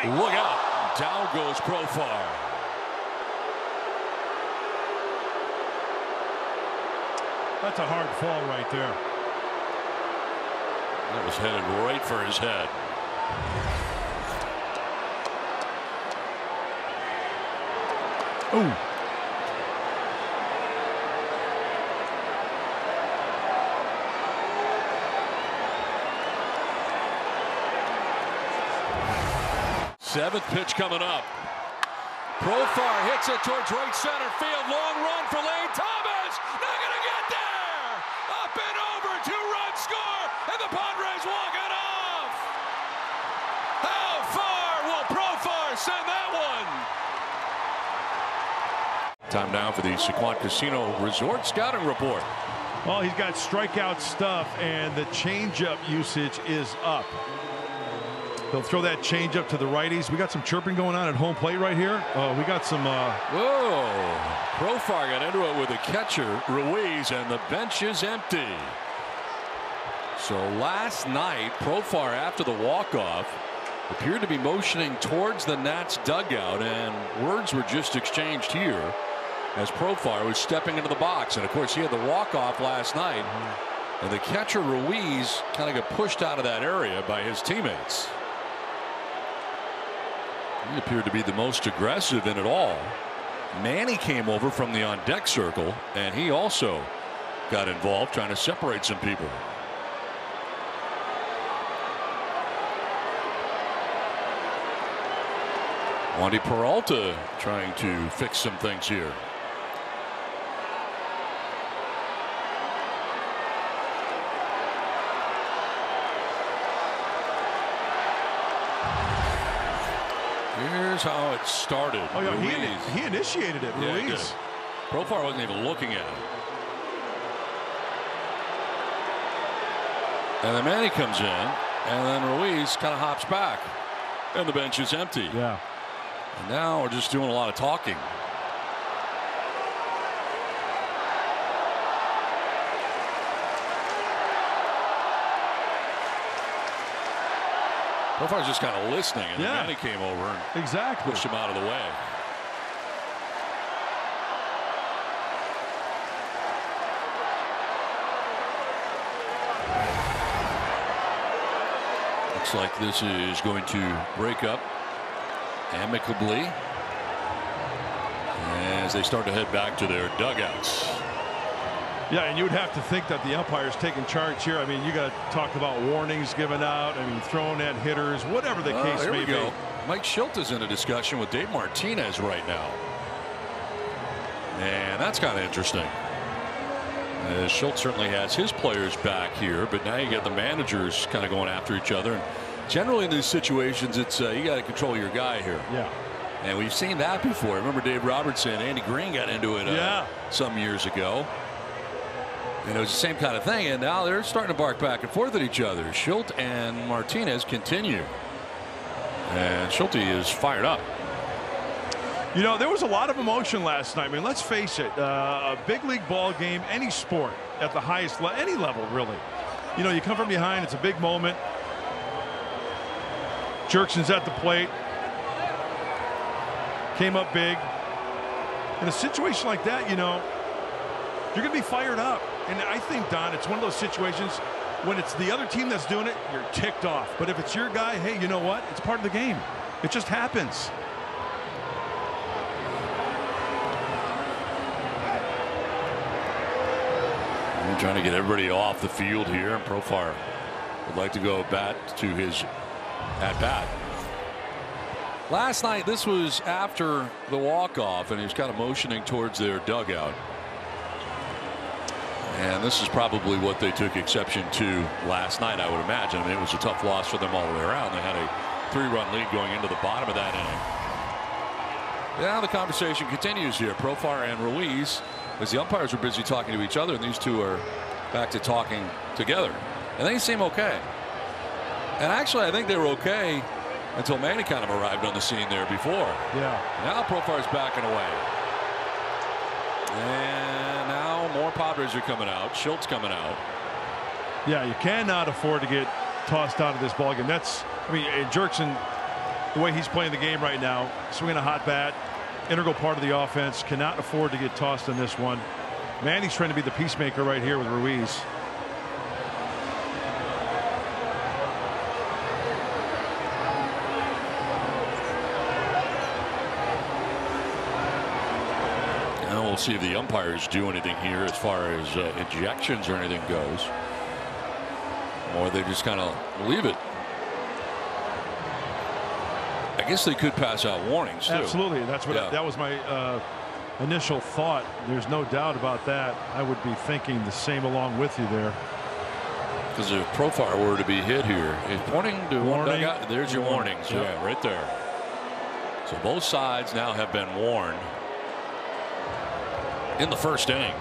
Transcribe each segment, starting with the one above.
Look out. Down goes Profar. That's a hard fall right there. That was headed right for his head. Ooh. Seventh pitch coming up. Profar hits it towards right center field. Long run for Lane Thomas. Not going to get there. Up and over. Two-run score. And the Padres walk it off. How far will Profar send that one? Time now for the Sequant Casino Resort Scouting Report. Well, he's got strikeout stuff, and the changeup usage is up. He'll throw that changeup to the righties. We got some chirping going on at home plate right here. We got some. Whoa! Profar got into it with the catcher Ruiz, and the bench is empty. So last night, Profar, after the walk-off, appeared to be motioning towards the Nats dugout, and words were just exchanged here as Profar was stepping into the box. And of course, he had the walk-off last night, and the catcher Ruiz kind of got pushed out of that area by his teammates. He appeared to be the most aggressive in it all. Manny came over from the on-deck circle, and he also got involved trying to separate some people. Wandy Peralta trying to fix some things here. Here's how it started. Oh, yeah, he initiated it. Yeah, Ruiz. Profar wasn't even looking at it. And then Manny comes in, and then Ruiz kind of hops back, and the bench is empty. Yeah. And now we're just doing a lot of talking. Profar's just kind of listening, and then Manny came over and pushed him out of the way. Looks like this is going to break up amicably as they start to head back to their dugouts. Yeah, and you would have to think that the umpire's taking charge here. I mean, you got to talk about warnings given out. I mean, throwing at hitters, whatever the case may be. Mike Shildt is in a discussion with Dave Martinez right now. And that's kind of interesting. Shildt certainly has his players back here, but now you got the managers kind of going after each other. And generally in these situations, it's you got to control your guy here. Yeah. And we've seen that before. Remember Dave Robertson, Andy Green got into it some years ago. And it was the same kind of thing, and now they're starting to bark back and forth at each other. Shildt and Martinez continue. And Shildt is fired up. You know, there was a lot of emotion last night. I mean, let's face it, a big league ball game, any sport at the highest level, any level, really. You know, you come from behind, it's a big moment. Jurickson's at the plate. Came up big. In a situation like that, you know, you're going to be fired up. And I think, Don, it's one of those situations when it's the other team that's doing it, you're ticked off. But if it's your guy, hey, you know what? It's part of the game. It just happens. We're trying to get everybody off the field here. And Profar would like to go back to his at-bat. Last night, this was after the walk-off, and he was kind of motioning towards their dugout. And this is probably what they took exception to last night, I would imagine. I mean, it was a tough loss for them all the way around. They had a 3-run lead going into the bottom of that inning. Now the conversation continues here. Profar and Ruiz, as the umpires are busy talking to each other, and these two are back to talking together. And they seem okay. And actually, I think they were okay until Manny kind of arrived on the scene there before. Yeah. Now Profar's backing away. And now more Padres are coming out. Shilt's coming out. Yeah, you cannot afford to get tossed out of this ballgame. That's, I mean, Jurickson the way he's playing the game right now, swinging a hot bat, integral part of the offense, cannot afford to get tossed in this one. Manny's trying to be the peacemaker right here with Ruiz. Now we'll see if the umpires do anything here as far as ejections or anything goes, or they just kind of leave it. I guess they could pass out warnings too. Absolutely. That's what that was my initial thought. There's no doubt about that. I would be thinking the same along with you there. Because if Profar were to be hit here, it's pointing to one dugout. There's your warnings. Yep. Yeah, right there. So both sides now have been warned in the first inning.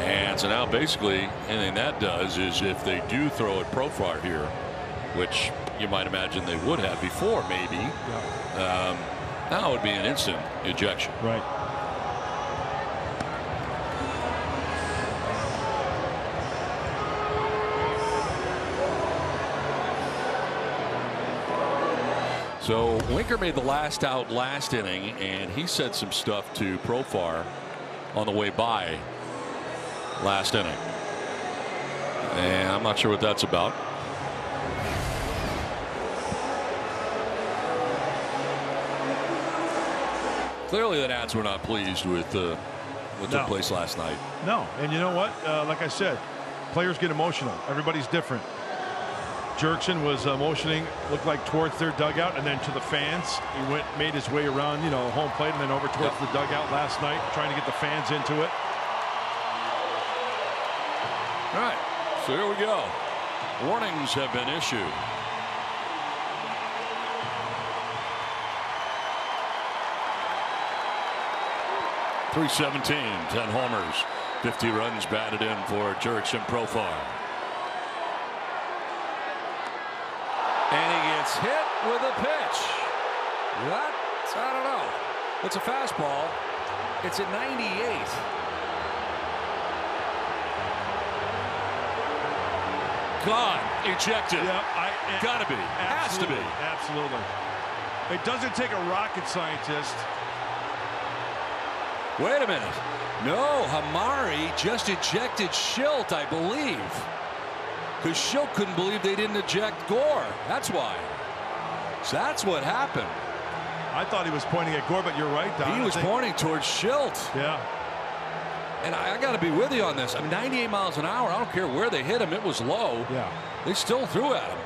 And so now basically anything that does is if they do throw at Profar here, which you might imagine they would have before maybe, now it would be an instant ejection. Right. So Winker made the last out last inning, and he said some stuff to Profar on the way by last inning. And I'm not sure what that's about. Clearly the Nats were not pleased with what took place last night. No, and you know what? Like I said, players get emotional. Everybody's different. Jurickson was motioning, looked like towards their dugout, and then to the fans. He made his way around, home plate, and then over towards the dugout last night, trying to get the fans into it. All right, so here we go. Warnings have been issued. .317, 10 homers, 50 runs batted in for Jurickson Profar. And he gets hit with a pitch. That's, I don't know. It's a fastball. It's at 98. Gone. Ejected. Yeah, gotta be. Has to be. Absolutely. It doesn't take a rocket scientist. Wait a minute. No, Hamari just ejected Schilt, I believe. Because Schilt couldn't believe they didn't eject Gore. That's why. So that's what happened. I thought he was pointing at Gore, but you're right, Don. He was pointing towards Schilt. Yeah. And I got to be with you on this. I mean, 98 miles an hour. I don't care where they hit him. It was low. Yeah. They still threw at him.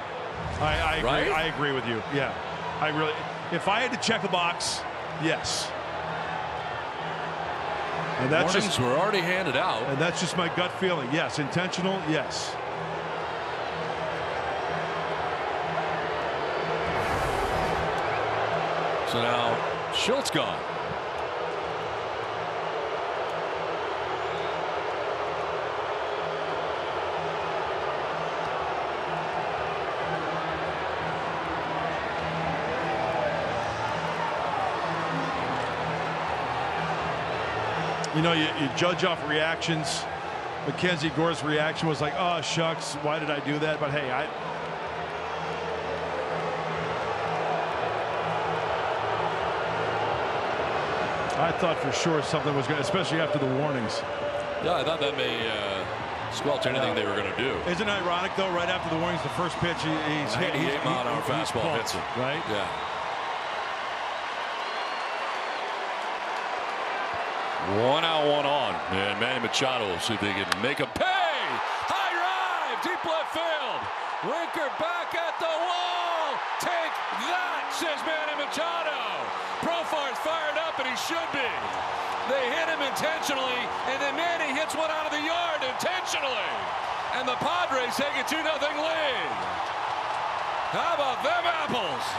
I agree. Right? I agree with you. Yeah. I really. If I had to check a box, yes. And that's Warnings were already handed out. And that's just my gut feeling. Yes. Intentional. Yes. So now Schultz gone. You judge off reactions. Mackenzie Gore's reaction was like, oh, shucks, why did I do that? But hey, I thought for sure something was going to, especially after the warnings. Yeah, I thought that may squelch anything they were going to do. Isn't it ironic, though, right after the warnings, the first pitch, he's hit. 98 mile an hour fastball hits him. Right? Yeah. 1 out, 1 on. And Manny Machado will see if they can make a pay. High drive, deep left field. Winker back at the wall. Take that, says Manny Machado. Profar's fired up, and he should be. They hit him intentionally, and then Manny hits one out of the yard intentionally. And the Padres take a 2-0 lead. How about them apples?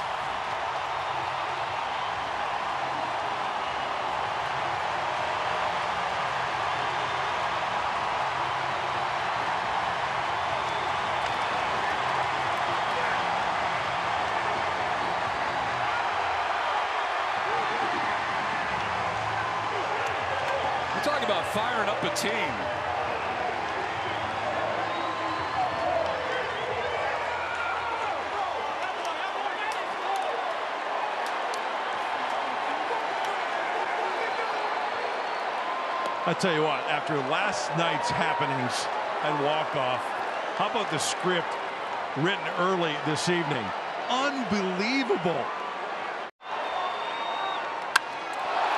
Talk about firing up a team. I tell you what, after last night's happenings at walk-off, how about the script written early this evening? Unbelievable.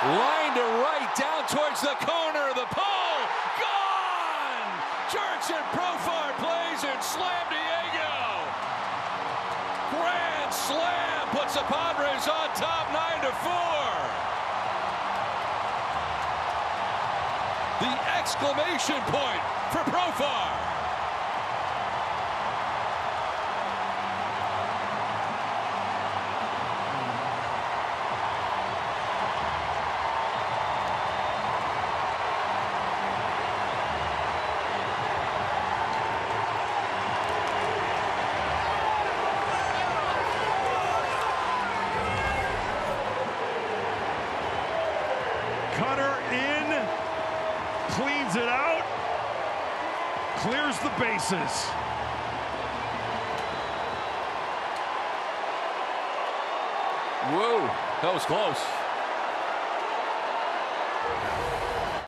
Line to right, down towards the corner of the pole. Gone! Jurickson Profar plays and slam Diego. Grand slam puts the Padres on top 9-4. The exclamation point for Profar. Cutter in, cleans it out, clears the bases. Whoa, that was close.